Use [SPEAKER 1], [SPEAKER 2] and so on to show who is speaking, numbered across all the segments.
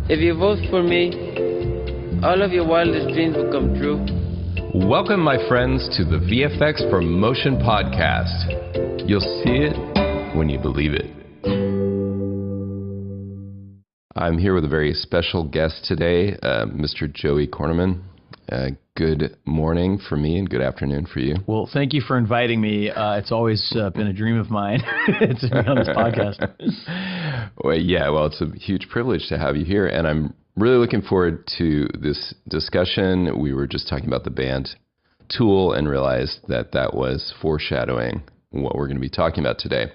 [SPEAKER 1] If you vote for me, all of your wildest dreams will come true.
[SPEAKER 2] Welcome, my friends, to the VFX Promotion Podcast. You'll see it when you believe it. I'm here with a very special guest today, Mr. Joey Korneman. Good morning for me and good afternoon for you.
[SPEAKER 3] Well, thank you for inviting me. It's always been a dream of mine to be on this podcast.
[SPEAKER 2] Well, it's a huge privilege to have you here, and I'm really looking forward to this discussion. We were just talking about the band Tool and realized that that was foreshadowing what we're going to be talking about today.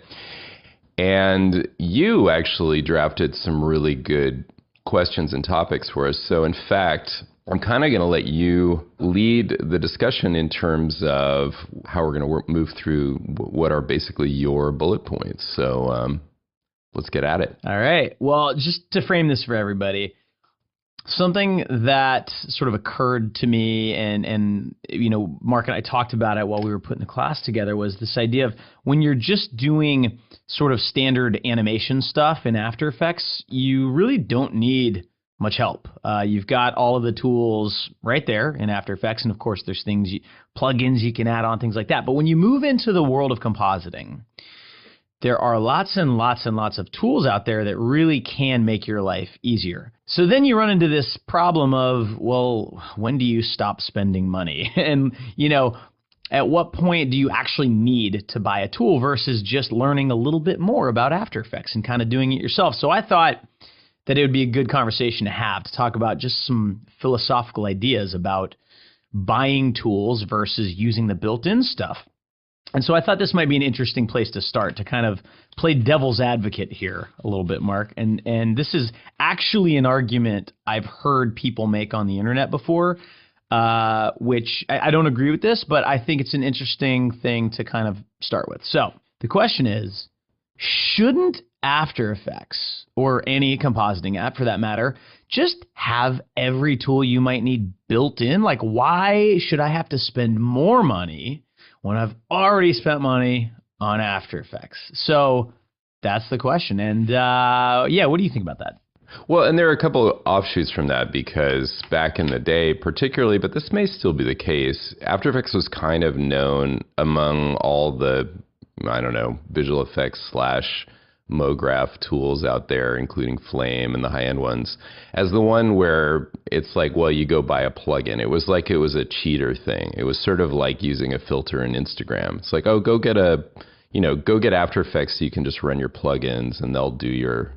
[SPEAKER 2] And you actually drafted some really good questions and topics for us. So in fact, I'm kind of going to let you lead the discussion in terms of how we're going to move through what are basically your bullet points. So let's get at it.
[SPEAKER 3] All right. Well, just to frame this for everybody, something that sort of occurred to me and you know, Mark and I talked about it while we were putting the class together was this idea of when you're just doing sort of standard animation stuff in After Effects, you really don't need much help. You've got all of the tools right there in After Effects, and of course there's things, plugins you can add on, things like that. But when you move into the world of compositing, there are lots and lots and lots of tools out there that really can make your life easier. So then you run into this problem of, well, when do you stop spending money? And, you know, at what point do you actually need to buy a tool versus just learning a little bit more about After Effects and kind of doing it yourself? So I thought that it would be a good conversation to have to talk about just some philosophical ideas about buying tools versus using the built-in stuff. And so I thought this might be an interesting place to start to kind of play devil's advocate here a little bit, Mark. And this is actually an argument I've heard people make on the internet before, which I don't agree with this, but I think it's an interesting thing to kind of start with. So the question is, shouldn't After Effects, or any compositing app for that matter, just have every tool you might need built in? Like, why should I have to spend more money when I've already spent money on After Effects? So that's the question. And what do you think about that?
[SPEAKER 2] Well, and there are a couple of offshoots from that, because back in the day particularly, but this may still be the case, After Effects was kind of known among all the, I don't know, visual effects / MoGraph tools out there, including Flame and the high-end ones, as the one where it's like, well, you go buy a plugin. It was like it was a cheater thing. It was sort of like using a filter in Instagram. It's like, oh, go get After Effects so you can just run your plugins and they'll do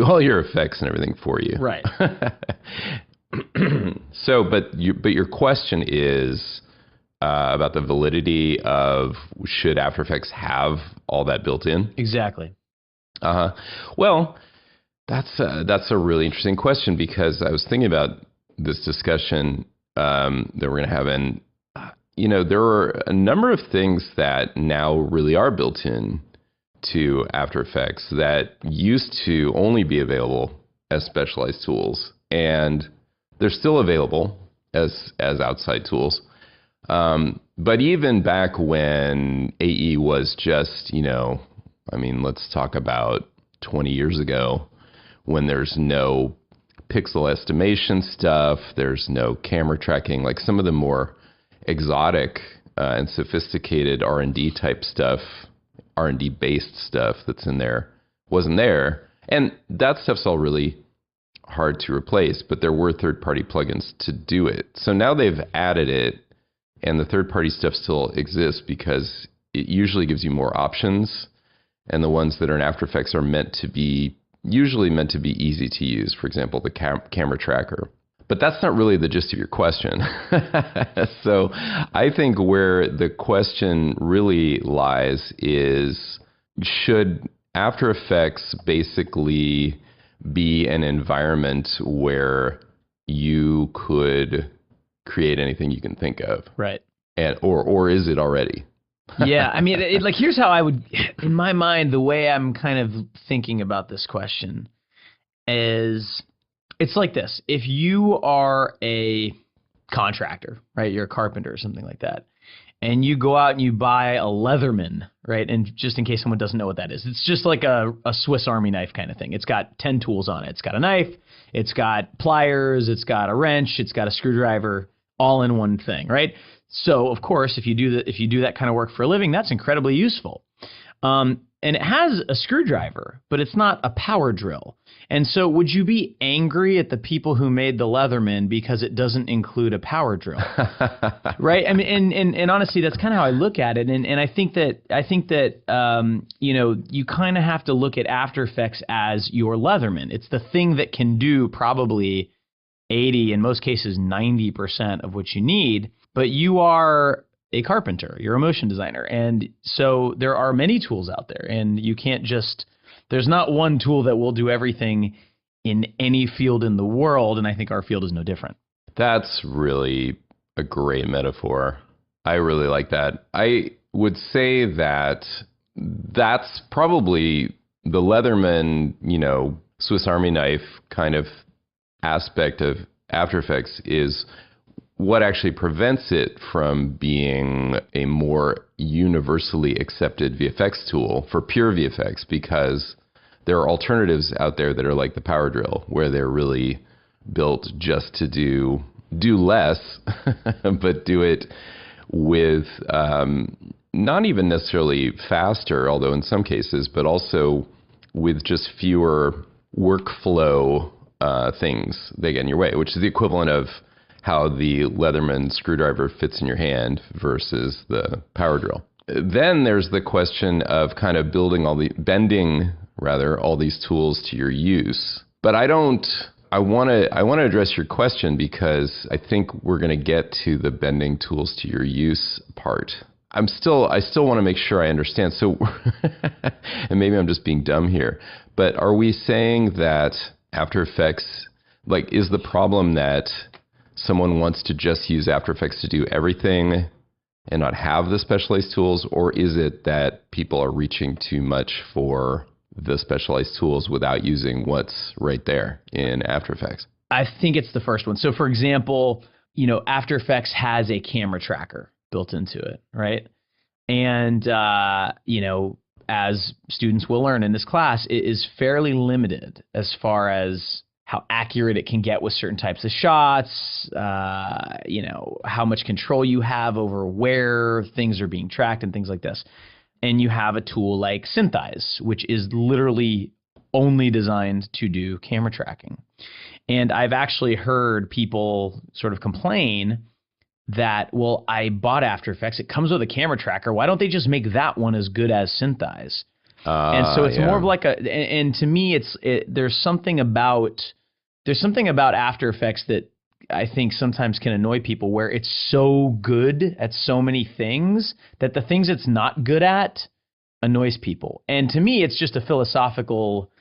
[SPEAKER 2] all your effects and everything for you.
[SPEAKER 3] Right.
[SPEAKER 2] So, but your question is about the validity of, should After Effects have all that built in?
[SPEAKER 3] Exactly.
[SPEAKER 2] Well, that's a really interesting question, because I was thinking about this discussion that we're going to have, and there are a number of things that now really are built in to After Effects that used to only be available as specialized tools, and they're still available as outside tools. But even back when AE was just, let's talk about 20 years ago, when there's no pixel estimation stuff, there's no camera tracking, like some of the more exotic and sophisticated R&D type stuff, R&D based stuff that's in there, wasn't there. And that stuff's all really hard to replace, but there were third-party plugins to do it. So now they've added it, and the third-party stuff still exists because it usually gives you more options. And the ones that are in After Effects are usually meant to be easy to use. For example, the camera tracker. But that's not really the gist of your question. So I think where the question really lies is, should After Effects basically be an environment where you could create anything you can think of?
[SPEAKER 3] Right.
[SPEAKER 2] And or is it already?
[SPEAKER 3] Yeah, I mean, here's how I would, in my mind, the way I'm kind of thinking about this question is, it's like this. If you are a contractor, right, you're a carpenter or something like that, and you go out and you buy a Leatherman, right? And just in case someone doesn't know what that is, it's just like a Swiss Army knife kind of thing. It's got 10 tools on it. It's got a knife, it's got pliers, it's got a wrench, it's got a screwdriver, all in one thing, right? So of course, if you do that kind of work for a living, that's incredibly useful. And it has a screwdriver, but it's not a power drill. And so would you be angry at the people who made the Leatherman because it doesn't include a power drill? Right? I mean, and honestly, that's kind of how I look at it. And I think that you kind of have to look at After Effects as your Leatherman. It's the thing that can do probably 80, in most cases 90% of what you need, but you are a carpenter, you're a motion designer. And so there are many tools out there, and you can't just, there's not one tool that will do everything in any field in the world. And I think our field is no different.
[SPEAKER 2] That's really a great metaphor. I really like that. I would say that that's probably the Leatherman, Swiss Army knife kind of aspect of After Effects is what actually prevents it from being a more universally accepted VFX tool for pure VFX, because there are alternatives out there that are like the power drill, where they're really built just to do less, but do it with not even necessarily faster, although in some cases, but also with just fewer workflow things that get in your way, which is the equivalent of how the Leatherman screwdriver fits in your hand versus the power drill. Then there's the question of kind of bending all these tools to your use. But I want to address your question, because I think we're going to get to the bending tools to your use part. I still want to make sure I understand. So, and maybe I'm just being dumb here, but are we saying that After Effects, is the problem that someone wants to just use After Effects to do everything and not have the specialized tools? Or is it that people are reaching too much for the specialized tools without using what's right there in After Effects?
[SPEAKER 3] I think it's the first one. So for example, After Effects has a camera tracker built into it, right? And, as students will learn in this class, it is fairly limited as far as how accurate it can get with certain types of shots, how much control you have over where things are being tracked and things like this. And you have a tool like Synthesize, which is literally only designed to do camera tracking. And I've actually heard people sort of complain that, well, I bought After Effects, it comes with a camera tracker, why don't they just make that one as good as Synthesize? And so it's more of like and to me, there's something about After Effects that I think sometimes can annoy people, where it's so good at so many things that the things it's not good at annoys people. And to me, it's just a philosophical,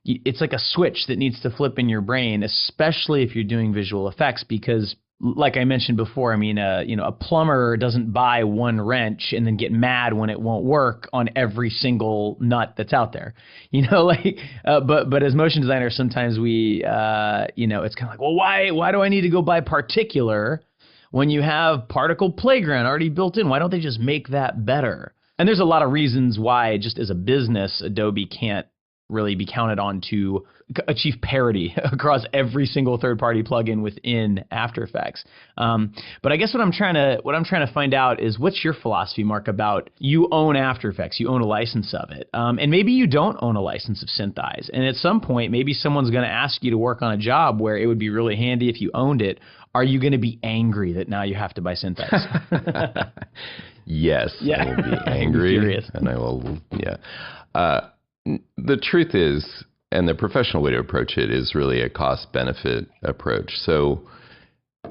[SPEAKER 3] it's like a switch that needs to flip in your brain, especially if you're doing visual effects, because like I mentioned before, I mean, a plumber doesn't buy one wrench and then get mad when it won't work on every single nut that's out there, but as motion designers, sometimes we, it's kind of like, well, why do I need to go buy particular when you have particle playground already built in? Why don't they just make that better? And there's a lot of reasons why, just as a business, Adobe can't really be counted on to achieve parity across every single third-party plugin within After Effects. But I guess what I'm trying to find out is, what's your philosophy, Mark, about, you own After Effects, you own a license of it, and maybe you don't own a license of Synthesize, and at some point maybe someone's going to ask you to work on a job where it would be really handy if you owned it. Are you going to be angry that now you have to buy Synthesize?
[SPEAKER 2] Yes, yeah. I will be angry, and I will, yeah. The truth is, and the professional way to approach it is really a cost-benefit approach. So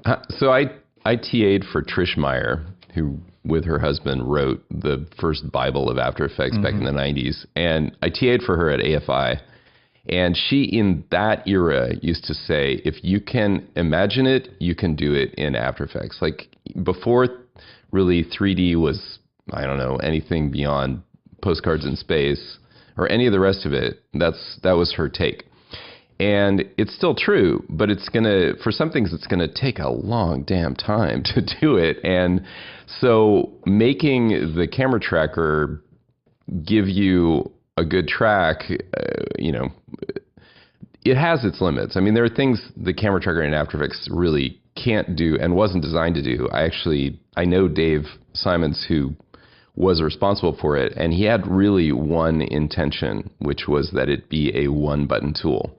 [SPEAKER 2] I TA'd for Trish Meyer, who with her husband wrote the first Bible of After Effects back in the 90s. And I TA'd for her at AFI. And she, in that era, used to say, if you can imagine it, you can do it in After Effects. Like, before really 3D was, I don't know, anything beyond Postcards in Space or any of the rest of it, that was her take. And it's still true, but for some things, it's gonna take a long damn time to do it. And so making the camera tracker give you a good track, it has its limits. I mean, there are things the camera tracker in After Effects really can't do and wasn't designed to do. I know Dave Simons, who was responsible for it, and he had really one intention, which was that it be a one-button tool.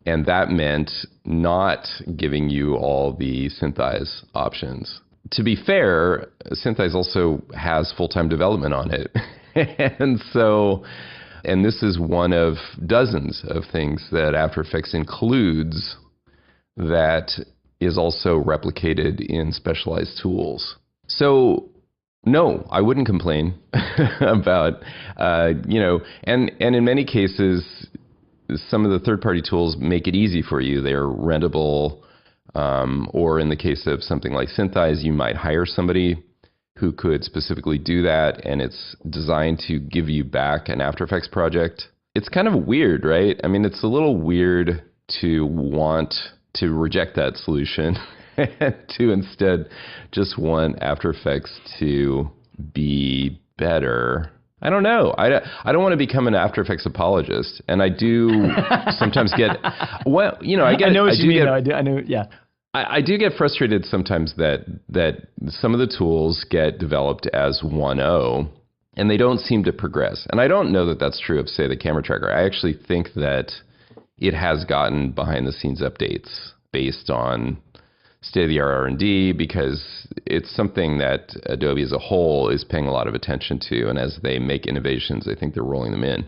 [SPEAKER 2] And that meant not giving you all the Synthize options. To be fair, Synthize also has full-time development on it. And this is one of dozens of things that After Effects includes that is also replicated in specialized tools. So no, I wouldn't complain about, and in many cases, some of the third-party tools make it easy for you. They're rentable, or in the case of something like Synthize, you might hire somebody who could specifically do that, and it's designed to give you back an After Effects project. It's kind of weird, right? I mean, it's a little weird to want to reject that solution and to instead just want After Effects to be better. I don't know. I don't want to become an After Effects apologist, and I do sometimes get. Well, I get.
[SPEAKER 3] I know what you mean. I know. Yeah.
[SPEAKER 2] I do get frustrated sometimes that some of the tools get developed as 1.0 and they don't seem to progress. And I don't know that that's true of, say, the camera tracker. I actually think that it has gotten behind the scenes updates based on state-of-the-art R&D, because it's something that Adobe as a whole is paying a lot of attention to. And as they make innovations, I think they're rolling them in.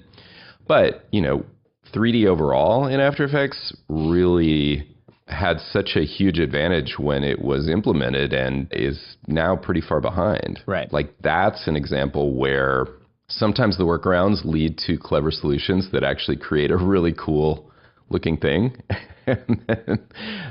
[SPEAKER 2] But, 3D overall in After Effects really had such a huge advantage when it was implemented and is now pretty far behind.
[SPEAKER 3] Right.
[SPEAKER 2] Like, that's an example where sometimes the workarounds lead to clever solutions that actually create a really cool looking thing. And then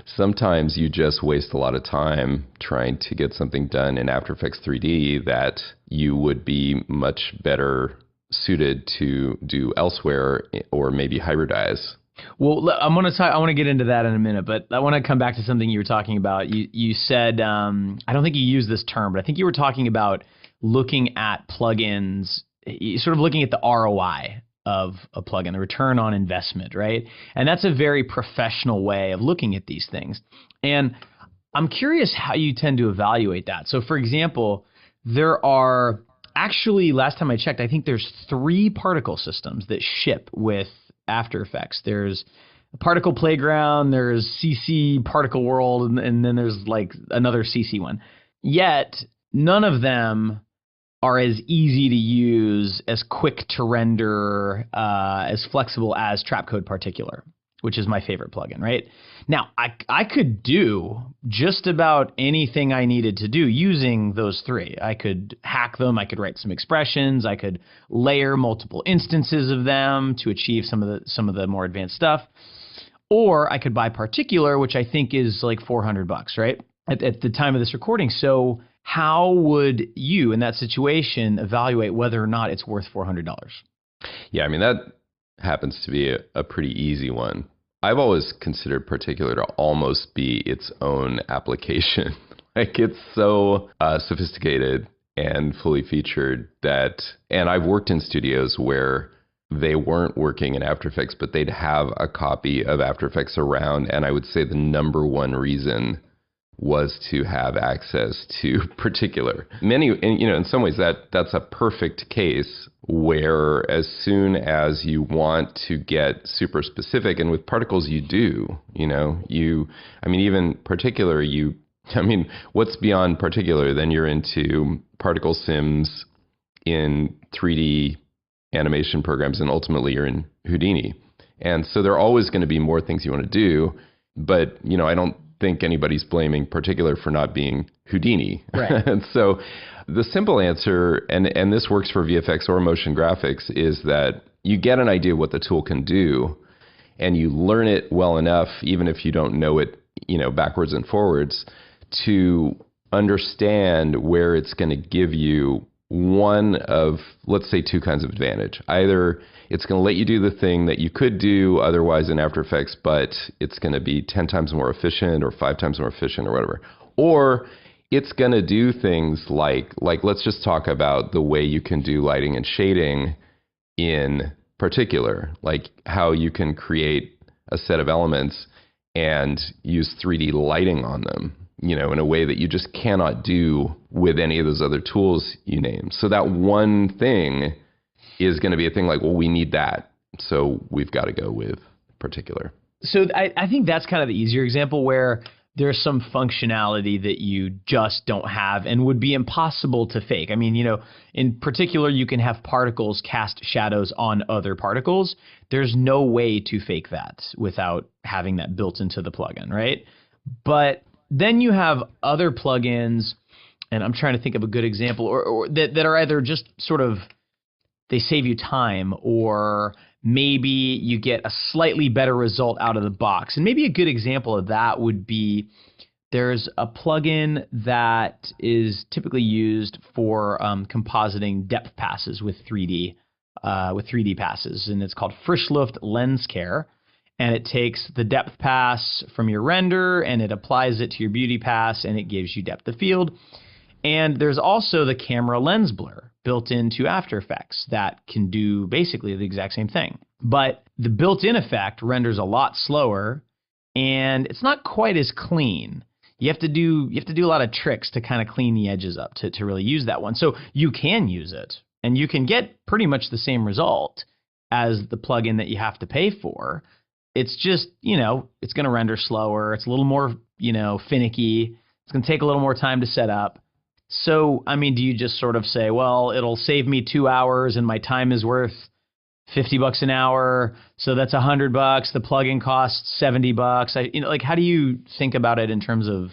[SPEAKER 2] sometimes you just waste a lot of time trying to get something done in After Effects 3D that you would be much better suited to do elsewhere or maybe hybridize.
[SPEAKER 3] Well, I want to get into that in a minute, but I want to come back to something you were talking about. You said, I don't think you used this term, but I think you were talking about looking at plugins, sort of looking at the ROI of a plugin, the return on investment, right? And that's a very professional way of looking at these things. And I'm curious how you tend to evaluate that. So, for example, there are actually, last time I checked, I think there's 3 particle systems that ship with After Effects. There's Particle Playground, there's CC Particle World, and then there's like another CC one. Yet none of them are as easy to use, as quick to render, as flexible as Trapcode Particular, which is my favorite plugin, right? Now, I could do just about anything I needed to do using those 3. I could hack them, I could write some expressions, I could layer multiple instances of them to achieve some of the more advanced stuff. Or I could buy Particular, which I think is like $400, right? At the time of this recording. So how would you, in that situation, evaluate whether or not it's worth $400?
[SPEAKER 2] Yeah, I mean, that happens to be a pretty easy one. I've always considered Particular to almost be its own application. Like, it's so sophisticated and fully featured that, and I've worked in studios where they weren't working in After Effects, but they'd have a copy of After Effects around, and I would say the number one reason was to have access to Particular. In some ways that's a perfect case where as soon as you want to get super specific, and with particles you do, even Particular, what's beyond Particular? Then you're into particle sims in 3D animation programs, and ultimately you're in Houdini. And so there are always going to be more things you want to do, but I don't think anybody's blaming Particular for not being Houdini.
[SPEAKER 3] Right.
[SPEAKER 2] And so the simple answer, and this works for VFX or motion graphics, is that you get an idea what the tool can do, and you learn it well enough, even if you don't know it, backwards and forwards, to understand where it's going to give you one of, let's say, two kinds of advantage. Either it's going to let you do the thing that you could do otherwise in After Effects, but it's going to be 10 times more efficient or 5 times more efficient or whatever. Or it's going to do things like let's just talk about the way you can do lighting and shading in particular, like how you can create a set of elements and use 3D lighting on them, you know, in a way that you just cannot do with any of those other tools you name. So that one thing is going to be a thing like, well, we need that, so we've got to go with particular.
[SPEAKER 3] So I think that's kind of the easier example where there's some functionality that you just don't have and would be impossible to fake. I mean, you know, in particular, you can have particles cast shadows on other particles. There's no way to fake that without having that built into the plugin, right? But then you have other plugins, and I'm trying to think of a good example, or that are either just sort of, they save you time, or maybe you get a slightly better result out of the box. And maybe a good example of that would be, there's a plugin that is typically used for compositing depth passes with 3D passes, and it's called Frischluft Lens Care. And it takes the depth pass from your render and it applies it to your beauty pass, and it gives you depth of field. And there's also the camera lens blur built into After Effects that can do basically the exact same thing. But the built-in effect renders a lot slower, and it's not quite as clean. You have to do a lot of tricks to kind of clean the edges up to really use that one. So you can use it, and you can get pretty much the same result as the plugin that you have to pay for. It's just, you know, it's going to render slower. It's a little more, you know, finicky. It's going to take a little more time to set up. So, I mean, do you just sort of say, well, it'll save me 2 hours and my time is worth $50 an hour, so that's $100. The plugin costs $70. You know, like, how do you think about it in terms of,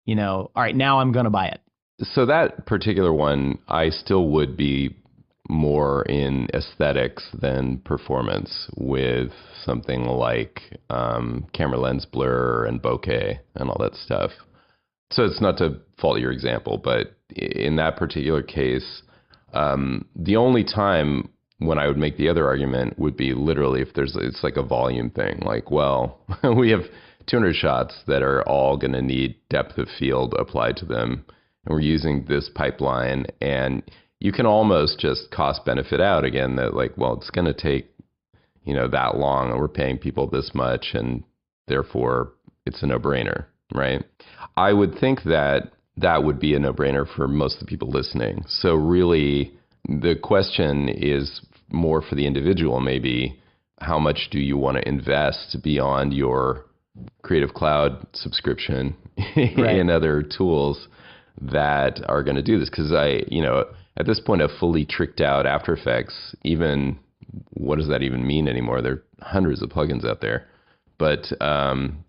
[SPEAKER 3] you know, all right, now I'm going to buy it?
[SPEAKER 2] So that particular one, I still would be more in aesthetics than performance with something like camera lens blur and bokeh and all that stuff. So it's not to fault your example, but in that particular case, the only time when I would make the other argument would be literally if it's like a volume thing. Like, well, we have 200 shots that are all going to need depth of field applied to them, and we're using this pipeline, and you can almost just cost benefit out again that, like, well, it's going to take, you know, that long, and we're paying people this much, and therefore it's a no-brainer, right? I would think that that would be a no-brainer for most of the people listening. So really, the question is more for the individual, maybe, how much do you want to invest beyond your Creative Cloud subscription
[SPEAKER 3] right.
[SPEAKER 2] in other tools that are going to do this? Because at this point, a fully tricked out After Effects, even, what does that even mean anymore? There are hundreds of plugins out there. But,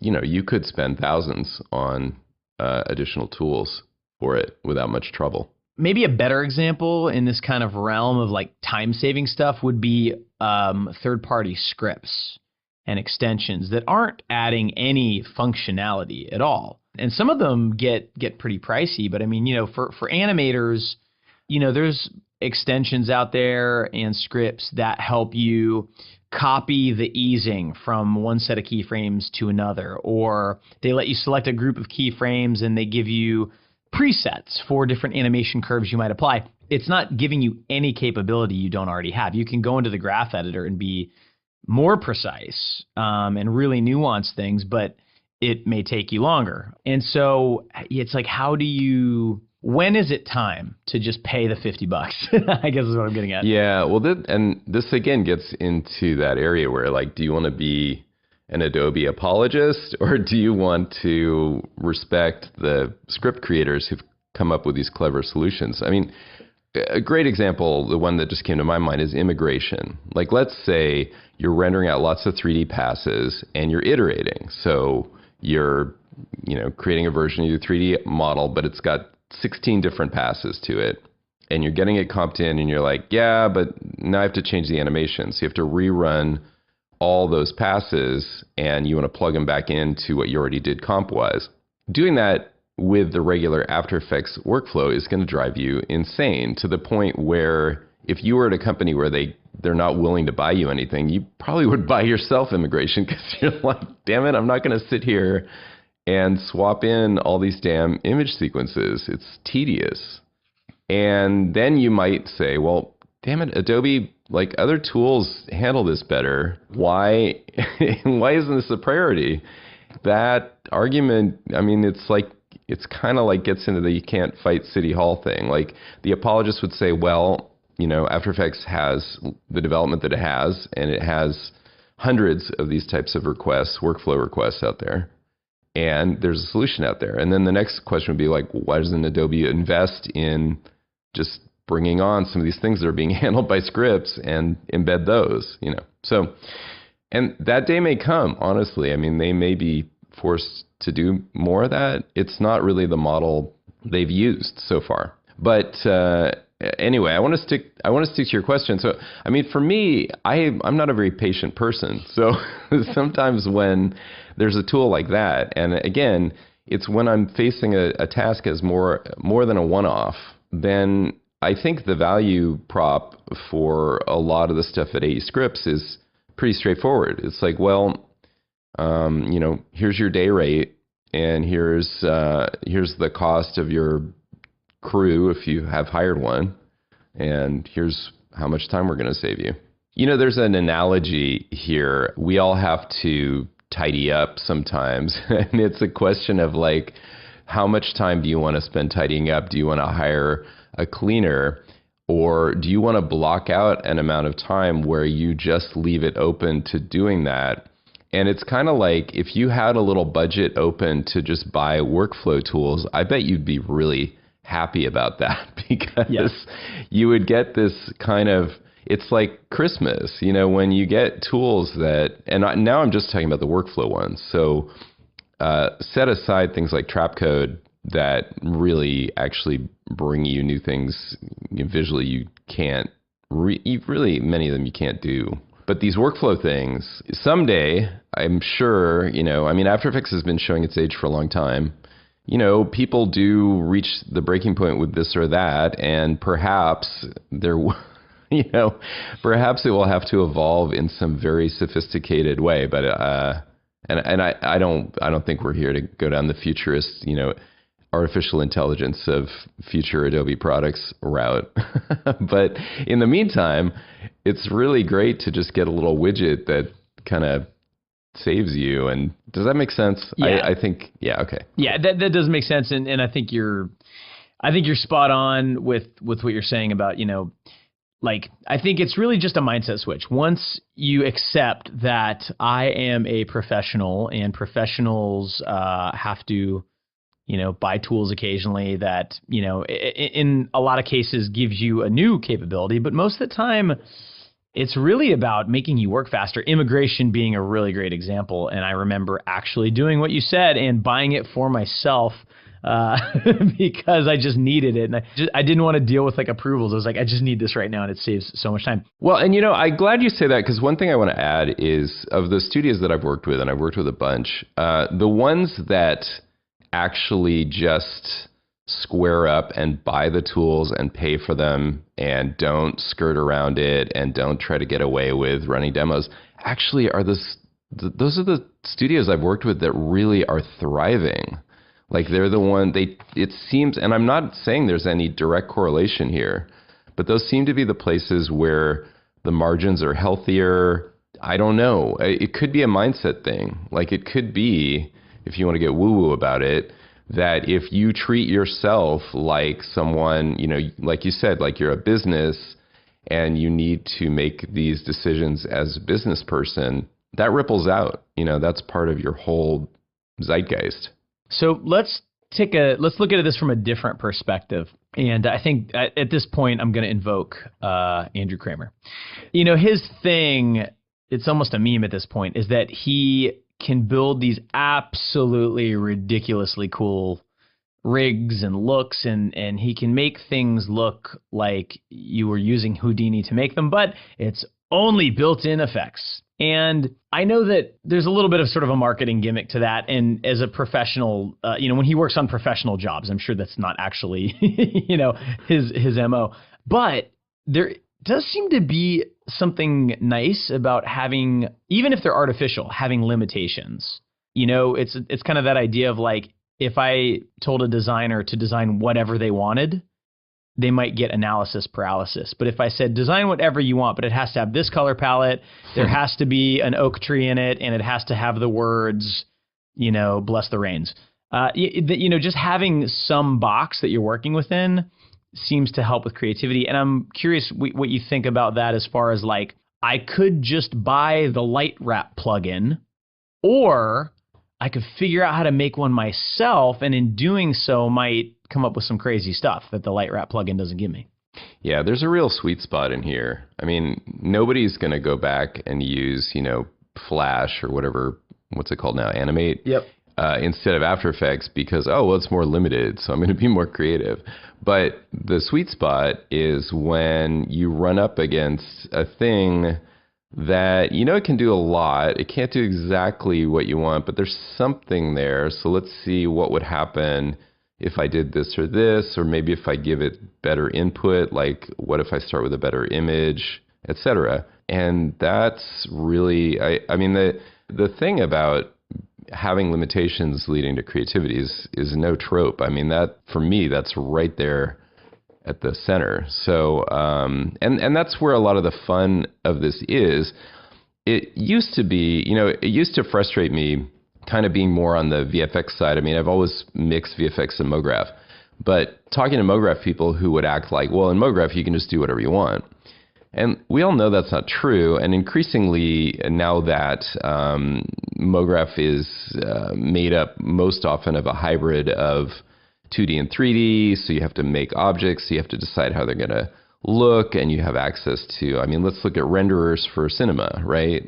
[SPEAKER 2] you could spend thousands on additional tools for it without much trouble.
[SPEAKER 3] Maybe a better example in this kind of realm of like time-saving stuff would be third-party scripts and extensions that aren't adding any functionality at all. And some of them get pretty pricey, but I mean, you know, for animators, you know, there's extensions out there and scripts that help you copy the easing from one set of keyframes to another, or they let you select a group of keyframes and they give you presets for different animation curves you might apply. It's not giving you any capability you don't already have. You can go into the graph editor and be more precise and really nuance things, but it may take you longer. And so it's like, when is it time to just pay the $50? I guess is what I'm getting at.
[SPEAKER 2] Yeah, well, this again gets into that area where, like, do you want to be an Adobe apologist, or do you want to respect the script creators who've come up with these clever solutions? I mean, a great example, the one that just came to my mind, is immigration. Like, let's say you're rendering out lots of 3D passes and you're iterating. So you're, creating a version of your 3D model, but it's got 16 different passes to it, and you're getting it comped in, and you're like, yeah, but now I have to change the animation. So you have to rerun all those passes, and you want to plug them back into what you already did comp-wise. Doing that with the regular After Effects workflow is going to drive you insane, to the point where if you were at a company where they're not willing to buy you anything, you probably would buy yourself immigration, because you're like, damn it, I'm not going to sit here and swap in all these damn image sequences. It's tedious. And then you might say, well, damn it, Adobe, like other tools handle this better. Why isn't this a priority? That argument, I mean, it's kind of like gets into the you can't fight City Hall thing. Like the apologists would say, well, After Effects has the development that it has, and it has hundreds of these types of requests, workflow requests out there. And there's a solution out there. And then the next question would be like, why doesn't Adobe invest in just bringing on some of these things that are being handled by scripts and embed those, So, and that day may come, honestly. I mean, they may be forced to do more of that. It's not really the model they've used so far. But anyway, I want to stick to your question. So, I mean, for me, I'm not a very patient person. So sometimes when there's a tool like that, and again, it's when I'm facing a task as more than a one-off, then I think the value prop for a lot of the stuff at AE Scripts is pretty straightforward. It's like, well, here's your day rate, and here's the cost of your crew if you have hired one, and here's how much time we're going to save you. There's an analogy here. We all have to tidy up sometimes, and it's a question of like, how much time do you want to spend tidying up? Do you want to hire a cleaner, or do you want to block out an amount of time where you just leave it open to doing that? And it's kind of like if you had a little budget open to just buy workflow tools, I bet you'd be really happy about that, because you would get this kind of, it's like Christmas, when you get tools that, and now I'm just talking about the workflow ones. So set aside things like Trapcode that really actually bring you new things visually you can't, really many of them you can't do. But these workflow things, someday, I'm sure, After Effects has been showing its age for a long time. People do reach the breaking point with this or that, and perhaps perhaps it will have to evolve in some very sophisticated way. But I don't think we're here to go down the futurist, artificial intelligence of future Adobe products route. But in the meantime, it's really great to just get a little widget that kind of saves you. And does that make sense?
[SPEAKER 3] Yeah.
[SPEAKER 2] I think, yeah, okay.
[SPEAKER 3] Yeah, that does make sense. And I think you're spot on with what you're saying about, I think it's really just a mindset switch. Once you accept that I am a professional and professionals have to, buy tools occasionally that, in a lot of cases gives you a new capability, but most of the time it's really about making you work faster. Immigration being a really great example. And I remember actually doing what you said and buying it for myself because I just needed it. And I didn't want to deal with like approvals. I was like, I just need this right now, and it saves so much time.
[SPEAKER 2] Well, and I'm glad you say that, because one thing I want to add is, of the studios that I've worked with, and I've worked with a bunch, the ones that actually just square up and buy the tools and pay for them and don't skirt around it and don't try to get away with running demos, actually are those are the studios I've worked with that really are thriving. Like they're the one, it seems, and I'm not saying there's any direct correlation here, but those seem to be the places where the margins are healthier. I don't know. It could be a mindset thing. Like it could be, if you want to get woo-woo about it, that if you treat yourself like someone, like you said, like you're a business and you need to make these decisions as a business person, that ripples out. That's part of your whole zeitgeist.
[SPEAKER 3] So let's look at this from a different perspective. And I think at this point, I'm going to invoke Andrew Kramer. His thing, it's almost a meme at this point, is that he can build these absolutely ridiculously cool rigs and looks, and he can make things look like you were using Houdini to make them, but it's only built-in effects. And I know that there's a little bit of sort of a marketing gimmick to that. And as a professional, when he works on professional jobs, I'm sure that's not actually, his MO. But there does seem to be something nice about having, even if they're artificial, having limitations. It's kind of that idea of like, if I told a designer to design whatever they wanted, they might get analysis paralysis. But if I said, design whatever you want, but it has to have this color palette, there has to be an oak tree in it, and it has to have the words, bless the rains. Just having some box that you're working within seems to help with creativity. And I'm curious what you think about that as far as like, I could just buy the light wrap plugin, or I could figure out how to make one myself, and in doing so might come up with some crazy stuff that the light wrap plugin doesn't give me.
[SPEAKER 2] Yeah, there's a real sweet spot in here. I mean, nobody's going to go back and use, Flash or what's it called now? Animate?
[SPEAKER 3] Yep.
[SPEAKER 2] Instead of After Effects because, it's more limited, so I'm going to be more creative. But the sweet spot is when you run up against a thing that, it can do a lot. It can't do exactly what you want, but there's something there. So let's see what would happen if I did this, or maybe if I give it better input, like what if I start with a better image, etc. And that's really, the thing about having limitations leading to creativity is no trope. I mean, that for me, that's right there at the center. So, and that's where a lot of the fun of this is. It used to be, it used to frustrate me kind of being more on the VFX side. I mean, I've always mixed VFX and MoGraph, but talking to MoGraph people who would act like, well, in MoGraph, you can just do whatever you want. And we all know that's not true. And increasingly now that MoGraph is made up most often of a hybrid of 2D and 3D, so you have to make objects, so you have to decide how they're going to look, and you have access to, let's look at renderers for cinema, right?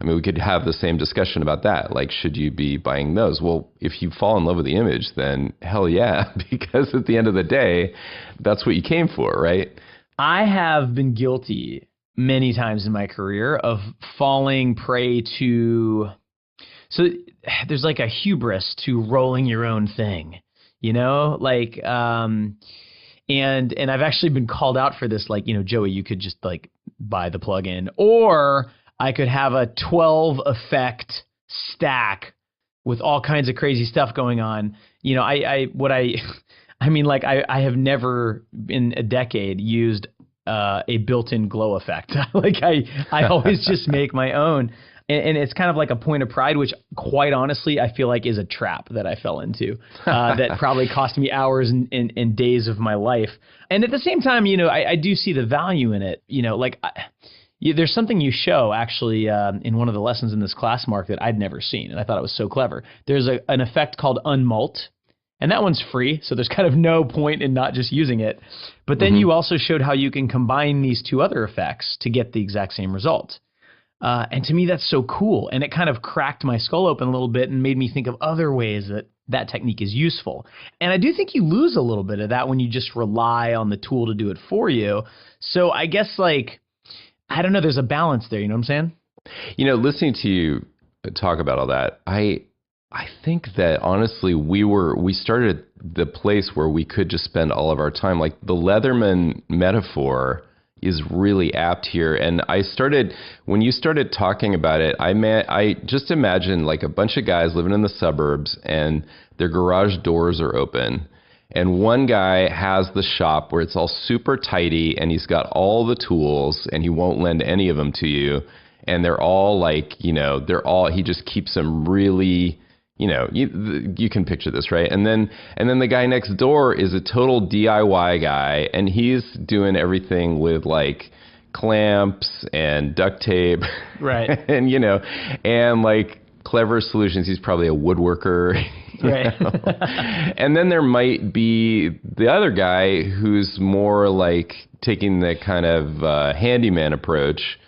[SPEAKER 2] We could have the same discussion about that. Like, should you be buying those? Well, if you fall in love with the image, then hell yeah, because at the end of the day, that's what you came for, right?
[SPEAKER 3] I have been guilty many times in my career of falling prey to, so there's like a hubris to rolling your own thing, and I've actually been called out for this, like, Joey, you could just like buy the plugin, or I could have a 12 effect stack with all kinds of crazy stuff going on. I have never in a decade used a built-in glow effect. I always just make my own. And it's kind of like a point of pride, which quite honestly, I feel like is a trap that I fell into that probably cost me hours and days of my life. And at the same time, I do see the value in it. There's something you show actually in one of the lessons in this class, Mark, that I'd never seen, and I thought it was so clever. There's an effect called unmult, and that one's free, so there's kind of no point in not just using it. But then you also showed how you can combine these two other effects to get the exact same result. And to me, that's so cool, and it kind of cracked my skull open a little bit and made me think of other ways that technique is useful. And I do think you lose a little bit of that when you just rely on the tool to do it for you. So I guess I don't know, there's a balance there, you know what I'm saying?
[SPEAKER 2] Listening to you talk about all that, I think that honestly, we started the place where we could just spend all of our time. Like the Leatherman metaphor is really apt here. And when you started talking about it, I just imagine like a bunch of guys living in the suburbs and their garage doors are open. And one guy has the shop where it's all super tidy and he's got all the tools and he won't lend any of them to you. And they're all like, he just keeps them really, you can picture this, right? And then the guy next door is a total DIY guy and he's doing everything with like clamps and duct tape.
[SPEAKER 3] Right.
[SPEAKER 2] and, and like clever solutions. He's probably a woodworker.
[SPEAKER 3] Right.
[SPEAKER 2] And then there might be the other guy who's more like taking the kind of handyman approach,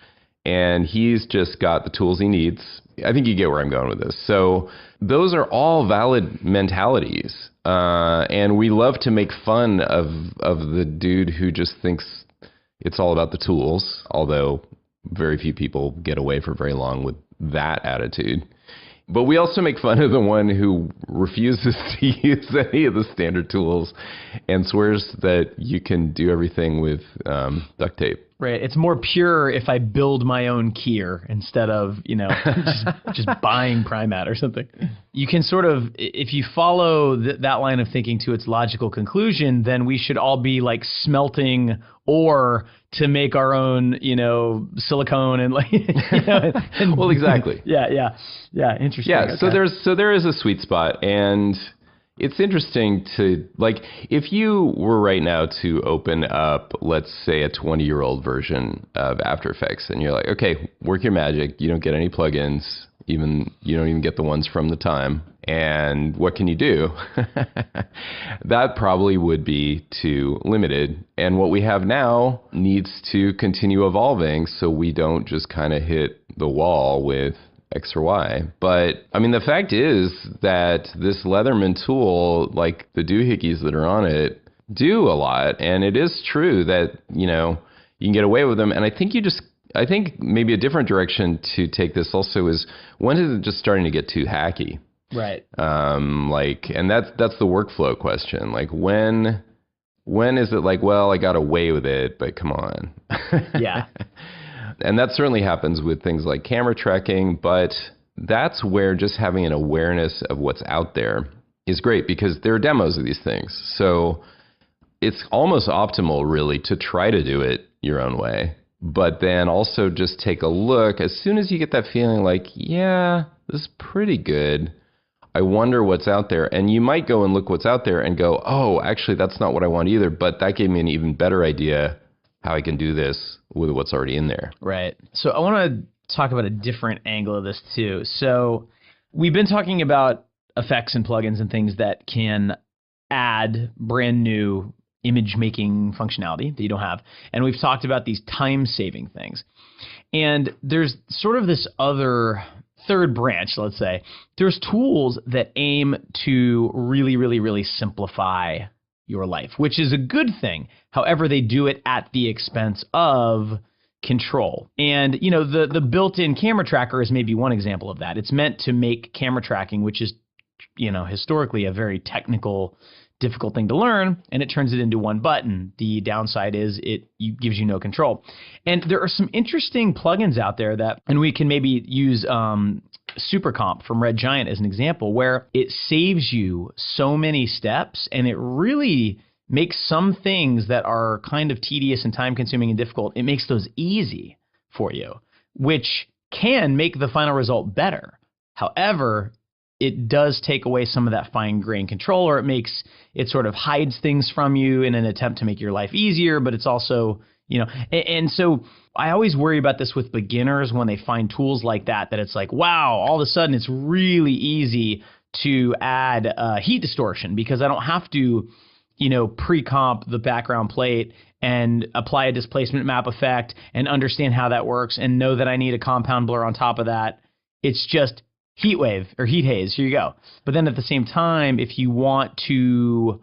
[SPEAKER 2] and he's just got the tools he needs. I think you get where I'm going with this. So those are all valid mentalities, and we love to make fun of the dude who just thinks it's all about the tools, although very few people get away for very long with that attitude. But we also make fun of the one who refuses to use any of the standard tools and swears that you can do everything with duct tape.
[SPEAKER 3] Right. It's more pure if I build my own keyer instead of, just buying Primat or something. You can sort of, if you follow that line of thinking to its logical conclusion, then we should all be like smelting ore to make our own, silicone and
[SPEAKER 2] Well, exactly.
[SPEAKER 3] Yeah. Interesting.
[SPEAKER 2] Yeah.
[SPEAKER 3] Okay.
[SPEAKER 2] So there is a sweet spot, and it's interesting to, like, if you were right now to open up, let's say, a 20-year-old version of After Effects, and you're like, okay, work your magic. You don't get any plugins. You don't even get the ones from the time. And what can you do? That probably would be too limited. And what we have now needs to continue evolving so we don't just kind of hit the wall with X or Y. But I mean, the fact is that this Leatherman tool, like the doohickeys that are on it, do a lot. And it is true that, you can get away with them. And I think maybe a different direction to take this also is, when is it just starting to get too hacky?
[SPEAKER 3] Right.
[SPEAKER 2] And that's the workflow question. Like, when is it like, well, I got away with it, but come on.
[SPEAKER 3] Yeah.
[SPEAKER 2] And that certainly happens with things like camera tracking, but that's where just having an awareness of what's out there is great, because there are demos of these things. So it's almost optimal, really, to try to do it your own way, but then also just take a look. As soon as you get that feeling like, yeah, this is pretty good, I wonder what's out there. And you might go and look what's out there and go, oh, actually, that's not what I want either, but that gave me an even better idea how I can do this with what's already in there.
[SPEAKER 3] Right. So I want to talk about a different angle of this too. So we've been talking about effects and plugins and things that can add brand new image making functionality that you don't have. And we've talked about these time saving things. And there's sort of this other third branch, let's say. There's tools that aim to really, really, really simplify your life, which is a good thing. However, they do it at the expense of control. And, the built-in camera tracker is maybe one example of that. It's meant to make camera tracking, which is, historically a very technical, difficult thing to learn, and it turns it into one button. The downside is it gives you no control. And there are some interesting plugins out there and we can maybe use SuperComp from Red Giant as an example, where it saves you so many steps, and it really makes some things that are kind of tedious and time consuming and difficult, it makes those easy for you, which can make the final result better. However, it does take away some of that fine grained control, or it sort of hides things from you in an attempt to make your life easier, but it's also, and so I always worry about this with beginners when they find tools like that it's like, wow, all of a sudden it's really easy to add heat distortion because I don't have to, pre-comp the background plate and apply a displacement map effect and understand how that works and know that I need a compound blur on top of that. It's just heat wave or heat haze. Here you go. But then at the same time, if you want to,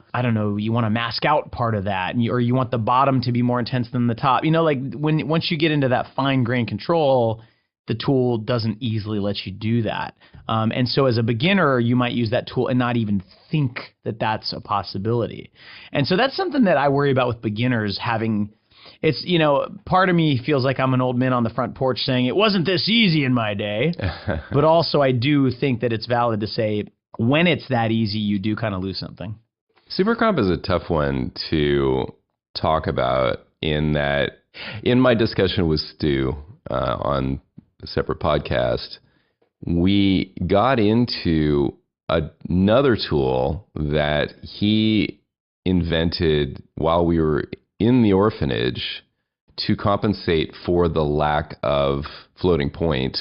[SPEAKER 3] you want to mask out part of that, or you want the bottom to be more intense than the top, once you get into that fine grained control, the tool doesn't easily let you do that. And so as a beginner, you might use that tool and not even think that that's a possibility. And so that's something that I worry about with beginners having. It's, part of me feels like I'm an old man on the front porch saying it wasn't this easy in my day. But also I do think that it's valid to say when it's that easy, you do kind of lose something.
[SPEAKER 2] SuperComp is a tough one to talk about in that in my discussion with Stu on a separate podcast, we got into another tool that he invented while we were in the orphanage to compensate for the lack of floating point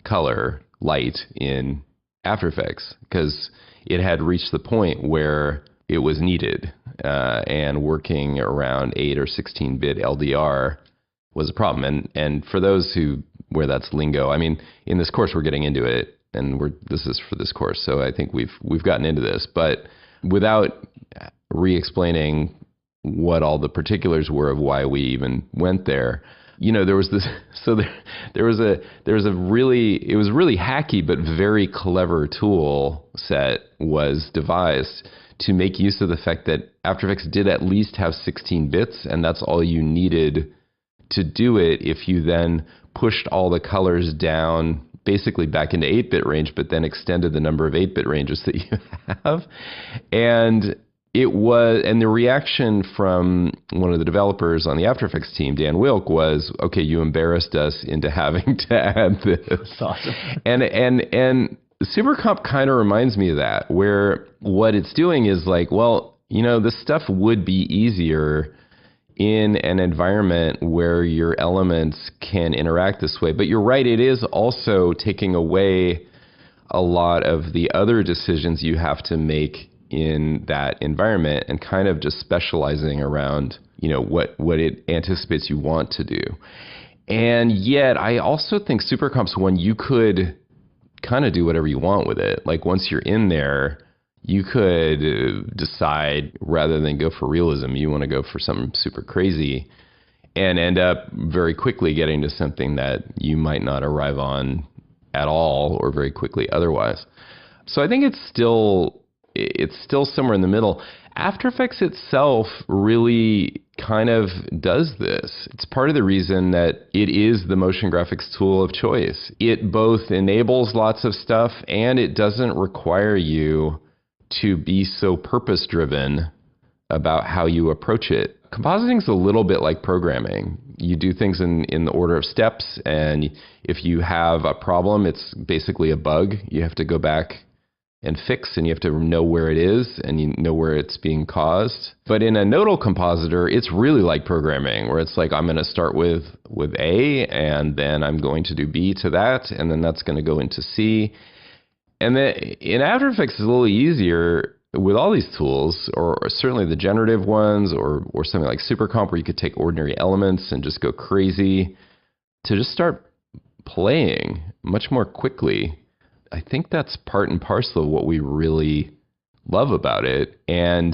[SPEAKER 2] color light in After Effects, because it had reached the point where it was needed, and working around 8 or 16-bit LDR was a problem. And for those where that's lingo, I mean, in this course we're getting into it, and this is for this course, so I think we've gotten into this, but without re-explaining what all the particulars were of why we even went there, There was this, so there was a really, it was really hacky but very clever tool set was devised to make use of the fact that After Effects did at least have 16 bits, and that's all you needed to do it. If you then pushed all the colors down basically back into 8-bit range, but then extended the number of 8-bit ranges that you have. And the reaction from one of the developers on the After Effects team, Dan Wilk, was, okay, you embarrassed us into having to add this.
[SPEAKER 3] That's awesome.
[SPEAKER 2] And SuperComp kind of reminds me of that, where what it's doing is like, well, this stuff would be easier in an environment where your elements can interact this way. But you're right, it is also taking away a lot of the other decisions you have to make in that environment and kind of just specializing around, what it anticipates you want to do. And yet, I also think SuperComp's one you could kind of do whatever you want with it. Like once you're in there, you could decide rather than go for realism, you want to go for something super crazy and end up very quickly getting to something that you might not arrive on at all or very quickly otherwise. So I think it's still somewhere in the middle. After Effects itself really kind of does this. It's part of the reason that it is the motion graphics tool of choice. It both enables lots of stuff and it doesn't require you to be so purpose-driven about how you approach it. Compositing's a little bit like programming. You do things in the order of steps, and if you have a problem, it's basically a bug. You have to go back and fix, and you have to know where it is, and you know where it's being caused. But in a nodal compositor, it's really like programming, where it's like, I'm going to start with A, and then I'm going to do B to that, and then that's going to go into C. And then in After Effects, it's a little easier with all these tools, or certainly the generative ones, or something like SuperComp, where you could take ordinary elements and just go crazy, to just start playing much more quickly. I think that's part and parcel of what we really love about it. And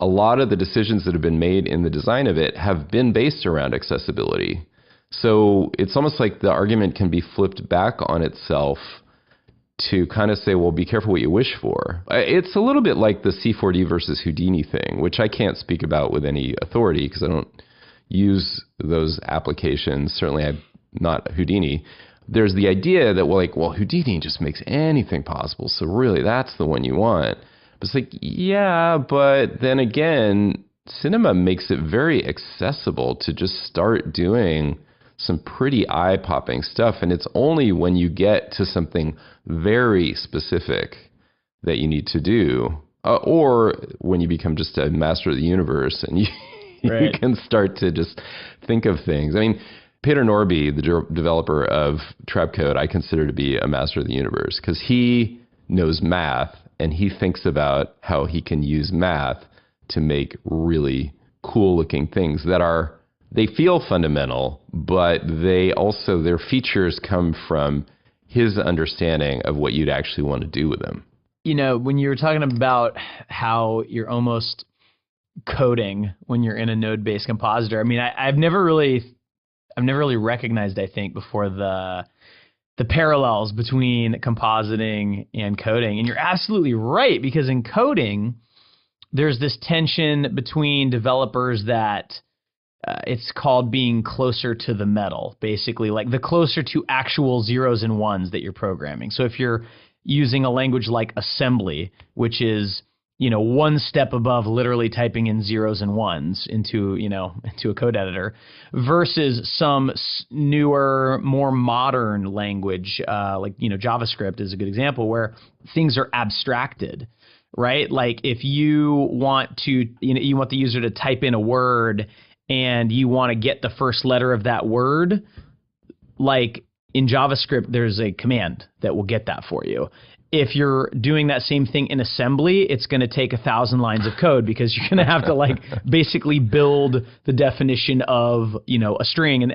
[SPEAKER 2] a lot of the decisions that have been made in the design of it have been based around accessibility. So it's almost like the argument can be flipped back on itself to kind of say, well, be careful what you wish for. It's a little bit like the C4D versus Houdini thing, which I can't speak about with any authority because I don't use those applications. Certainly I'm not Houdini. There's the idea that, well, Houdini just makes anything possible, so really that's the one you want. But it's like, yeah, but then again, cinema makes it very accessible to just start doing some pretty eye-popping stuff, and it's only when you get to something very specific that you need to do, or when you become just a master of the universe and you,
[SPEAKER 3] right.
[SPEAKER 2] you can start to just think of things. I mean, Peter Norby, the developer of Trapcode, I consider to be a master of the universe because he knows math and he thinks about how he can use math to make really cool-looking things that are, they feel fundamental, but they also, their features come from his understanding of what you'd actually want to do with them.
[SPEAKER 3] When you were talking about how you're almost coding when you're in a node-based compositor, I mean, I've never really recognized, I think, before the parallels between compositing and coding. And you're absolutely right, because in coding, there's this tension between developers that it's called being closer to the metal, basically, like the closer to actual zeros and ones that you're programming. So if you're using a language like assembly, which is, one step above literally typing in zeros and ones into a code editor, versus some newer, more modern language, like, JavaScript is a good example, where things are abstracted, right? Like if you want to, you want the user to type in a word and you want to get the first letter of that word, like in JavaScript, there's a command that will get that for you. If you're doing that same thing in assembly, it's going to take 1,000 lines of code because you're going to have to basically build the definition of, a string. And,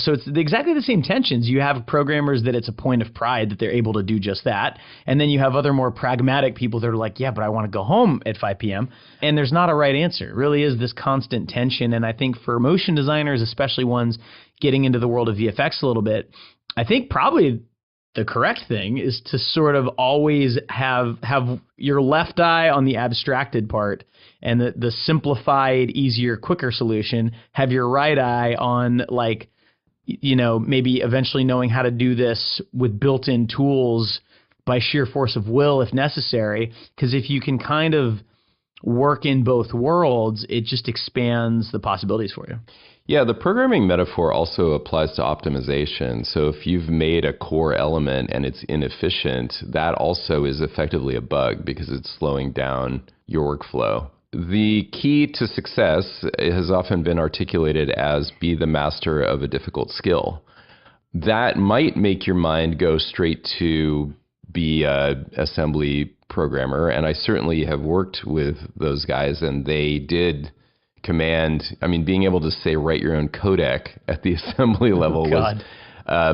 [SPEAKER 3] so it's exactly the same tensions. You have programmers that it's a point of pride that they're able to do just that. And then you have other more pragmatic people that are like, yeah, but I want to go home at 5 p.m. And there's not a right answer. It really is this constant tension. And I think for motion designers, especially ones getting into the world of VFX a little bit, I think probably the correct thing is to sort of always have your left eye on the abstracted part and the simplified, easier, quicker solution. Have your right eye on, like, maybe eventually knowing how to do this with built-in tools by sheer force of will if necessary. Because if you can kind of work in both worlds, it just expands the possibilities for you.
[SPEAKER 2] Yeah, the programming metaphor also applies to optimization. So if you've made a core element and it's inefficient, that also is effectively a bug because it's slowing down your workflow. The key to success has often been articulated as be the master of a difficult skill. That might make your mind go straight to be an assembly programmer, and I certainly have worked with those guys, and they did command, being able to say write your own codec at the assembly level was,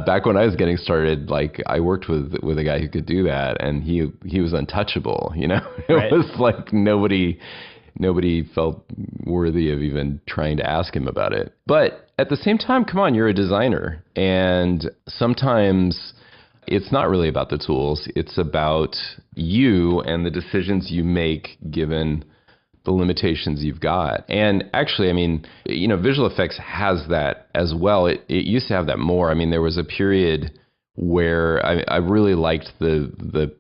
[SPEAKER 2] back when I was getting started, like I worked with a guy who could do that, and he was untouchable, It
[SPEAKER 3] Right.
[SPEAKER 2] was like nobody felt worthy of even trying to ask him about it. But at the same time, come on, you're a designer, and sometimes it's not really about the tools. It's about you and the decisions you make given the limitations you've got. And actually, visual effects has that as well. It used to have that more. There was a period where I really liked the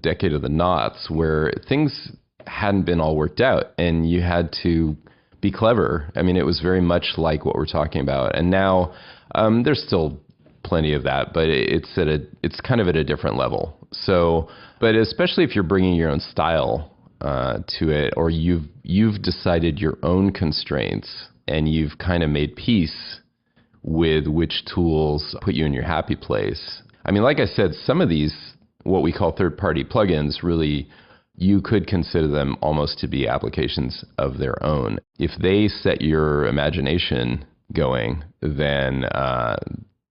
[SPEAKER 2] decade of the noughts where things hadn't been all worked out and you had to be clever. It was very much like what we're talking about. And now there's still plenty of that, but it's kind of at a different level. So, but especially if you're bringing your own style to it, or you've decided your own constraints and you've kind of made peace with which tools put you in your happy place. Like I said, some of these, what we call third-party plugins, really, you could consider them almost to be applications of their own. If they set your imagination going, then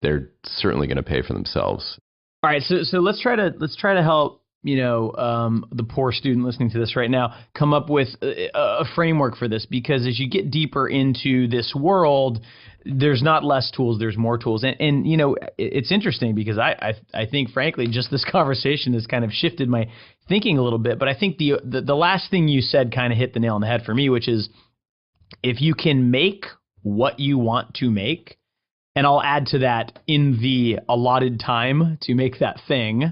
[SPEAKER 2] they're certainly going to pay for themselves.
[SPEAKER 3] All right, so let's try to help the poor student listening to this right now come up with a framework for this, because as you get deeper into this world, there's not less tools, there's more tools. And it's interesting because I think, frankly, just this conversation has kind of shifted my thinking a little bit. But I think the last thing you said kind of hit the nail on the head for me, which is if you can make what you want to make, and I'll add to that, in the allotted time to make that thing,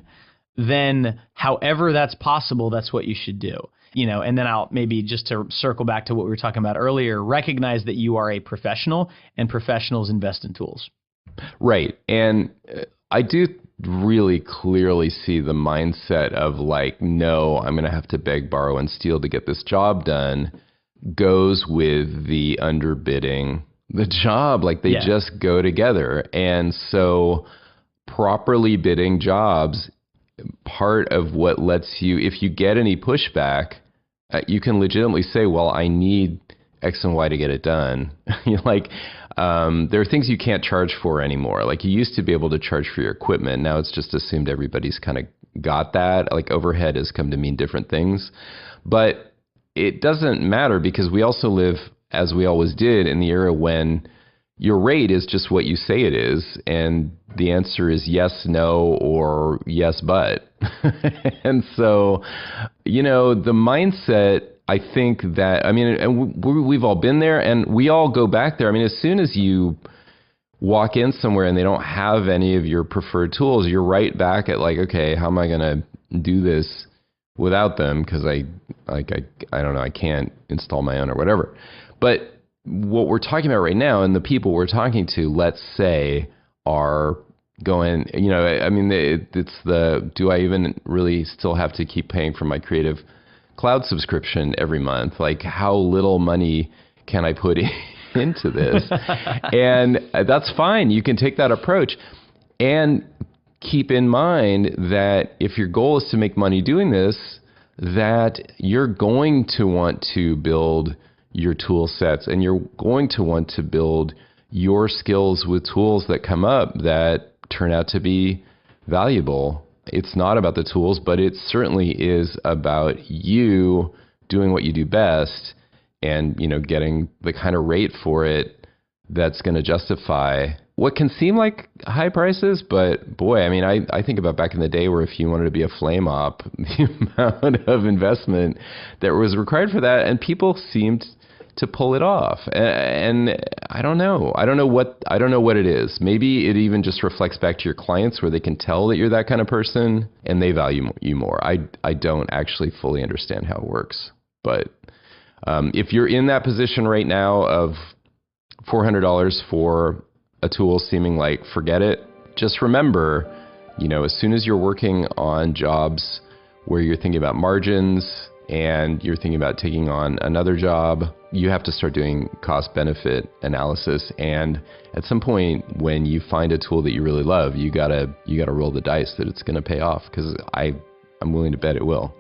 [SPEAKER 3] then however that's possible, that's what you should do. And then I'll maybe, just to circle back to what we were talking about earlier, recognize that you are a professional and professionals invest in tools.
[SPEAKER 2] Right. And I do really clearly see the mindset of like, no, I'm going to have to beg, borrow, and steal to get this job done goes with the underbidding the job. Like they just go together. And so properly bidding jobs, part of what lets you, if you get any pushback, you can legitimately say, well, I need X and Y to get it done. There are things you can't charge for anymore. Like you used to be able to charge for your equipment. Now it's just assumed everybody's kind of got that. Like overhead has come to mean different things. But it doesn't matter because we also live, as we always did, in the era when your rate is just what you say it is, and the answer is yes, no, or yes, but. And so, the mindset, I think that, and we've all been there, and we all go back there. As soon as you walk in somewhere and they don't have any of your preferred tools, you're right back at like, okay, how am I going to do this without them? Because I don't know, I can't install my own or whatever. But what we're talking about right now, and the people we're talking to, let's say, are going, it's the, do I even really still have to keep paying for my Creative Cloud subscription every month? Like, how little money can I put into this? And that's fine. You can take that approach. And keep in mind that if your goal is to make money doing this, that you're going to want to build your tool sets, and you're going to want to build your skills with tools that come up that turn out to be valuable. It's not about the tools, but it certainly is about you doing what you do best and, getting the kind of rate for it that's going to justify what can seem like high prices, but boy, I mean, I think about back in the day where if you wanted to be a flame op, the amount of investment that was required for that, and people seemed to pull it off. And I don't know. I don't know what it is. Maybe it even just reflects back to your clients where they can tell that you're that kind of person and they value you more. I don't actually fully understand how it works. But if you're in that position right now of $400 for a tool seeming like forget it, just remember, as soon as you're working on jobs where you're thinking about margins and you're thinking about taking on another job, you have to start doing cost-benefit analysis. And at some point, when you find a tool that you really love, you gotta roll the dice that it's going to pay off, because I'm willing to bet it will.